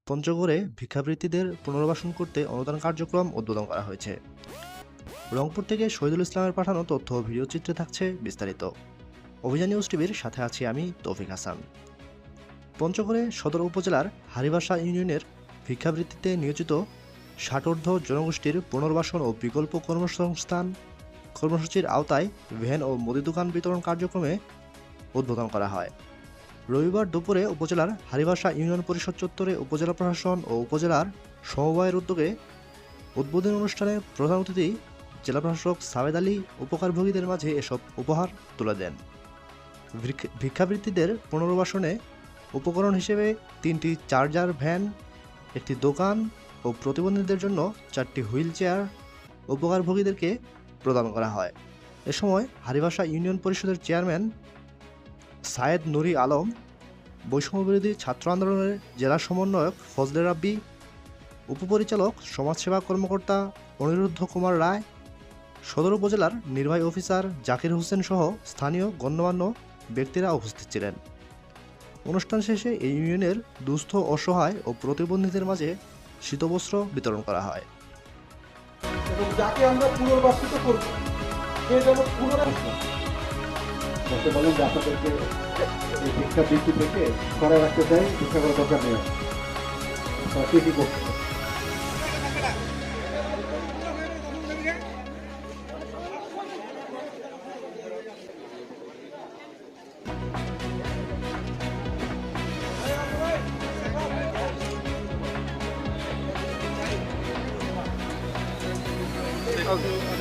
পঞ্চগড়ে ভিক্ষাবৃত্তিদের পুনর্বাসন করতে অনুদান কার্যক্রম উদ্বোধন করা হয়েছে। রংপুর থেকে শহীদুল ইসলামের পাঠানো তথ্য ও ভিডিও চিত্রে থাকছে বিস্তারিত। অভিযান নিউজ টিভির সাথে আছি আমি তৌফিক হাসান। পঞ্চগড়ে সদর উপজেলার হারিবাসা ইউনিয়নের ভিক্ষাবৃত্তিতে নিয়োজিত ষাটোর্ধ্ব জনগোষ্ঠীর পুনর্বাসন ও বিকল্প কর্মসংস্থান কর্মসূচির আওতায় ভ্যান ও মুদি দোকান বিতরণ কার্যক্রমে উদ্বোধন করা হয়। রবিবার দুপুরে উপজেলার হারিবাসা ইউনিয়ন পরিষদ চত্বরে উপজেলা প্রশাসন ও উপজেলার সমবায়ের উদ্যোগে উদ্বোধনী অনুষ্ঠানে প্রধান অতিথি জেলা প্রশাসক সাবেদ আলী উপকারভোগীদের মাঝে এসব উপহার তুলে দেন। ভিক্ষাবৃত্তিদের পুনর্বাসনে উপকরণ হিসেবে 3টি চার্জার ভ্যান, একটি দোকান ও প্রতিবন্ধীদের জন্য 4টি হুইল চেয়ার উপকারভোগীদেরকে প্রদান করা হয়। এ সময় হারিবাসা ইউনিয়ন পরিষদের চেয়ারম্যান সায়েদ নুরি আলম, বৈষম্যবিরোধী ছাত্র আন্দোলনের জেলা সমন্বয়ক ফজলে রাব্বি, উপপরিচালক সমাজসেবা কর্মকর্তা অনিরুদ্ধ কুমার রায়, সদর উপজেলার নির্বাহী অফিসার জাকির হোসেন সহ স্থানীয় গণ্যমান্য ব্যক্তিরা উপস্থিত ছিলেন। অনুষ্ঠান শেষে এই ইউনিয়নের দুস্থ, অসহায় ও প্রতিবন্ধীদের মাঝে শীতবস্ত্র বিতরণ করা হয়। এবং যাকে আমরা পুনর্বাসিত করব সে যেন বলতে বলেন যে আপনাদেরকে এই ভিক্ষাবৃত্তি থেকে সরাই রাখতে চাই, ভিক্ষা করার দরকার নেই। কে কি করছে Okay.